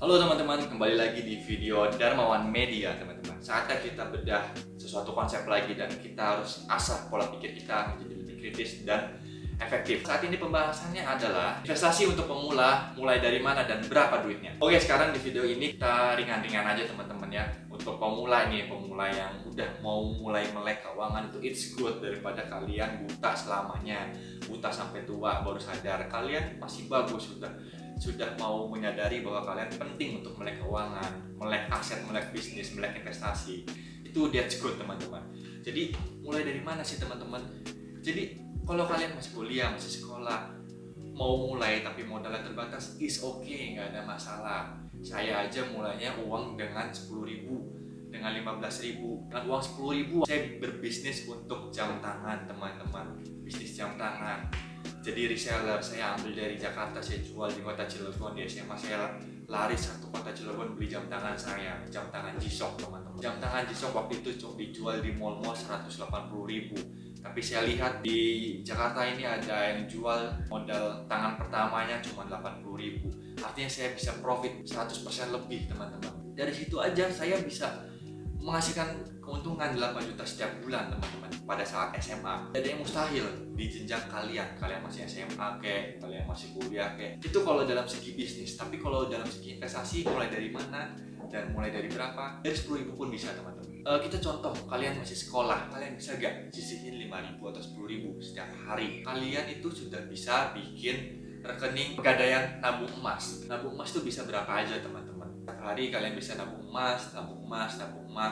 Halo teman-teman, kembali lagi di video Darmawan Media teman-teman. Saatnya kita bedah sesuatu konsep lagi dan kita harus asah pola pikir kita menjadi lebih kritis dan efektif. Saat ini pembahasannya adalah investasi untuk pemula, mulai dari mana dan berapa duitnya. Oke, sekarang di video ini kita ringan-ringan aja teman-teman ya. Untuk pemula ini, pemula yang udah mau mulai melek keuangan itu it's good daripada kalian buta selamanya, buta sampai tua baru sadar. Kalian masih bagus, sudah mau menyadari bahwa kalian penting untuk melek keuangan, melek aset, melek bisnis, melek investasi. Itu that's good teman-teman. Jadi mulai dari mana sih teman-teman? Jadi kalau kalian masih kuliah, masih sekolah, mau mulai tapi modalnya terbatas, is okay, nggak ada masalah. Saya aja mulainya uang dengan 10.000, dengan 15.000, dengan uang 10.000 saya berbisnis untuk jam tangan teman-teman, bisnis jam tangan. Jadi reseller, saya ambil dari Jakarta, saya jual di kota Cilegon. Di SMA saya lari satu kota Cilegon beli jam tangan saya, jam tangan G-Shock teman-teman. Jam tangan G-Shock waktu itu dijual di mall-mall 180.000. Tapi saya lihat di Jakarta ini ada yang jual modal tangan pertamanya cuma 80.000. Artinya saya bisa profit 100% lebih teman-teman. Dari situ aja saya bisa menghasilkan keuntungan 8 juta setiap bulan teman-teman pada saat SMA. Tidak ada yang mustahil di jenjang kalian masih SMA kek, kalian masih kuliah kek. Itu kalau dalam segi bisnis, tapi kalau dalam segi investasi mulai dari mana dan mulai dari berapa? Dari 10.000 pun bisa teman-teman. Kita contoh, kalian masih sekolah, kalian bisa gak sisihin 5.000 atau 10.000 setiap hari? Kalian itu sudah bisa bikin rekening pegadaian nabung emas. Nabung emas itu bisa berapa aja teman-teman? Setiap hari kalian bisa nabung emas,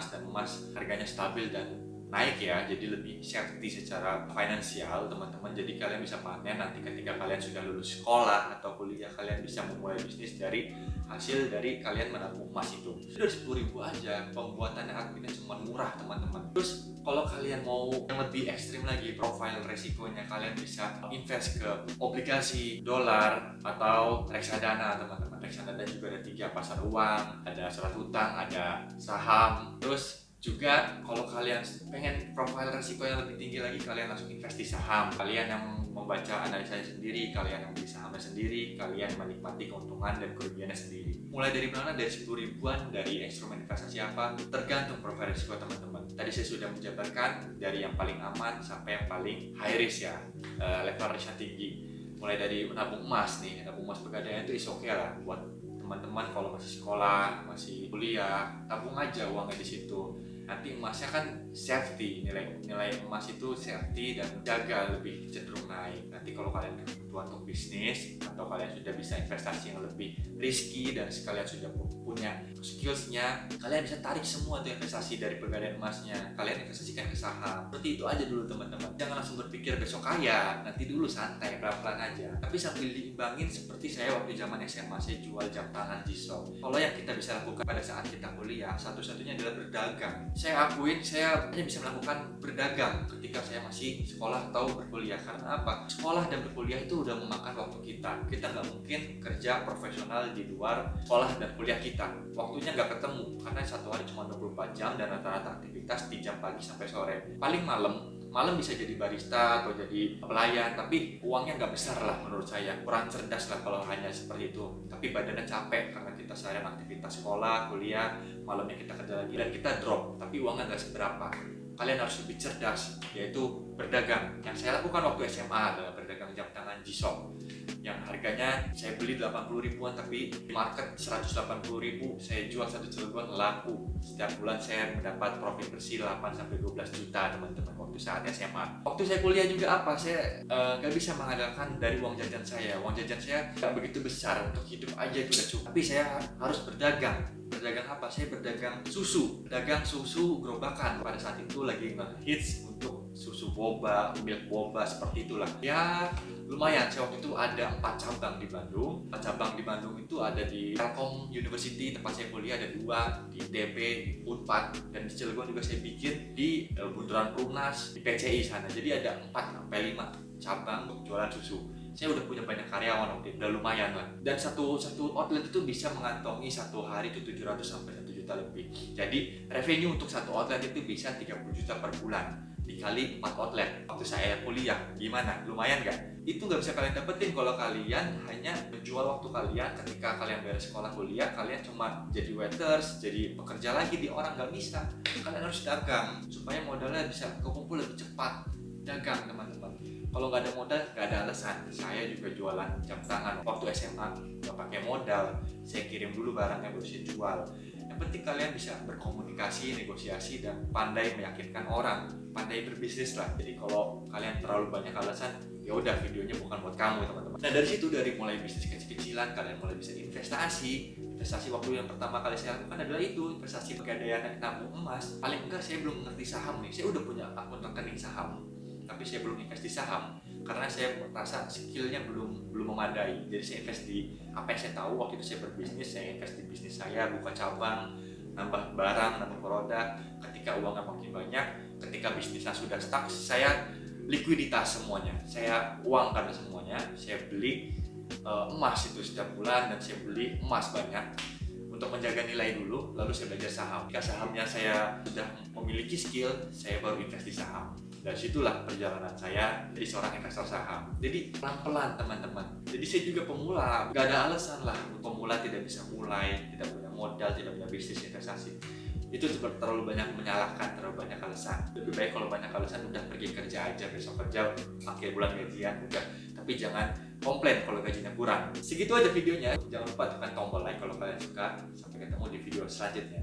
dan emas harganya stabil dan naik ya, jadi lebih safety secara finansial teman-teman. Jadi kalian bisa panen nanti ketika kalian sudah lulus sekolah atau kuliah, kalian bisa memulai bisnis dari hasil dari kalian menabung emas itu. Dari 10.000 aja, pembuatannya adminnya cuma murah teman-teman. Terus kalau kalian mau yang lebih ekstrim lagi profil resikonya, kalian bisa invest ke obligasi, dolar, atau reksadana teman-teman. Reksadana juga ada 3, pasar uang, ada surat utang, ada saham. Terus juga kalau kalian pengen profil resiko yang lebih tinggi lagi, kalian langsung invest di saham. Kalian yang membaca analisanya sendiri, kalian yang beli sahamnya sendiri, kalian menikmati keuntungan dan kerugiannya sendiri. Mulai dari mana? Dari 10.000-an, dari instrumen investasi apa? Tergantung profil resiko teman-teman. Tadi saya sudah menjabarkan dari yang paling aman sampai yang paling high risk ya, level risknya tinggi. Mulai dari nabung emas nih, nabung emas pegadaian itu is okay lah buat teman-teman kalau masih sekolah, masih kuliah, tabung aja uangnya di situ. Nanti emasnya kan safety, nilai emas itu safety dan jaga lebih cenderung naik. Nanti kalau kalian kebutuhan untuk bisnis atau kalian sudah bisa investasi yang lebih risky dan sekalian sudah punya skillsnya, kalian bisa tarik semua tuh investasi dari pegadaian emasnya, kalian investasikan ke saham. Seperti itu aja dulu teman-teman. Jangan langsung berpikir besok kaya, nanti dulu santai, pelan-pelan aja. Tapi sambil diimbangin seperti saya waktu zaman SMA, saya jual jam tangan G-Shock. Kalau yang kita bisa lakukan pada saat kita kuliah, satu-satunya adalah berdagang. Saya akuin saya hanya bisa melakukan berdagang ketika saya masih sekolah atau berkuliah. Karena apa? Sekolah dan berkuliah itu udah memakan waktu kita. Kita nggak mungkin kerja profesional di luar sekolah dan kuliah kita. Waktunya nggak ketemu karena satu hari cuma 24 jam dan rata-rata aktivitas di jam pagi sampai sore. Paling malam bisa jadi barista atau jadi pelayan, tapi uangnya nggak besar lah menurut saya. Kurang cerdas lah kalau hanya seperti itu. Tapi badannya capek karena kita seharian aktivitas sekolah, kuliah, malamnya kita kerja lagi dan kita drop, tapi uangnya nggak seberapa. Kalian harus lebih cerdas, yaitu berdagang. Yang saya lakukan waktu SMA adalah berdagang jam tangan G-Shock yang harganya saya beli 80.000-an, tapi di market 180.000, saya jual satu Cilegon laku. Setiap bulan saya mendapat profit bersih 8-12 juta teman-teman waktu saat SMA. Waktu saya kuliah juga apa? Saya nggak bisa mengandalkan dari uang jajan saya. Uang jajan saya nggak begitu besar, untuk hidup aja itu udah cukup. Tapi saya harus berdagang. Berdagang apa? Saya berdagang susu. Berdagang susu gerobakan. Pada saat itu lagi nge-hits untuk susu boba, milk boba, seperti itulah. Ya lumayan, saya waktu itu ada 4 cabang di Bandung. 4 cabang di Bandung itu ada di Telkom University, tempat saya kuliah ada 2, di ITB, di Unpad, dan di Cilegon juga saya bikin di Bundaran Perumnas, di PCI sana. Jadi ada 4-5 cabang untuk jualan susu. Saya udah punya banyak karyawan waktu itu, udah lumayan lah. Dan satu outlet itu bisa mengantongi satu hari itu 700 sampai 1 juta lebih. Jadi revenue untuk satu outlet itu bisa 30 juta per bulan dikali 4 outlet. Waktu saya kuliah, gimana? Lumayan nggak? Itu nggak bisa kalian dapetin kalau kalian hanya menjual waktu kalian ketika kalian beres sekolah kuliah. Kalian cuma jadi waiters, jadi pekerja lagi di orang, nggak bisa. Kalian harus dagang supaya modalnya bisa kekumpul lebih cepat. Dagang teman-teman. Kalau nggak ada modal, nggak ada alasan. Saya juga jualan jam tangan waktu SMA, nggak pakai modal. Saya kirim dulu barangnya baru saya jual. Yang penting kalian bisa berkomunikasi, negosiasi, dan pandai meyakinkan orang, pandai berbisnis lah. Jadi kalau kalian terlalu banyak alasan, ya udah videonya bukan buat kamu teman-teman. Nah dari situ, dari mulai bisnis kecil-kecilan, kalian mulai bisa investasi. Investasi waktu yang pertama kali saya lakukan adalah itu, investasi pegadaian nabung emas. Paling enggak saya belum mengerti saham nih, saya udah punya akun rekening saham, tapi saya belum invest di saham karena saya merasa skillnya belum memadai. Jadi saya invest di apa yang saya tahu. Waktu itu saya berbisnis, saya invest di bisnis saya, buka cabang, nambah barang, nambah produk. Ketika uangnya makin banyak, ketika bisnisnya sudah stuck, saya likuiditas semuanya, saya uangkan semuanya. Saya beli emas itu setiap bulan, dan saya beli emas banyak untuk menjaga nilai dulu, lalu saya belajar saham. Jika sahamnya saya sudah memiliki skill, saya baru invest di saham. Dan situlah perjalanan saya jadi seorang investor saham. Jadi pelan-pelan teman-teman. Jadi saya juga pemula, gak ada alasan lah untuk pemula tidak bisa mulai, tidak punya modal, tidak punya bisnis investasi. Itu terlalu banyak menyalahkan, terlalu banyak alasan. Lebih baik kalau banyak alasan udah pergi kerja aja, besok kerja, akhir bulan gajian udah. Tapi jangan komplain kalau gajinya kurang. Segitu aja videonya. Jangan lupa tekan tombol like kalau kalian suka. Sampai ketemu di video selanjutnya.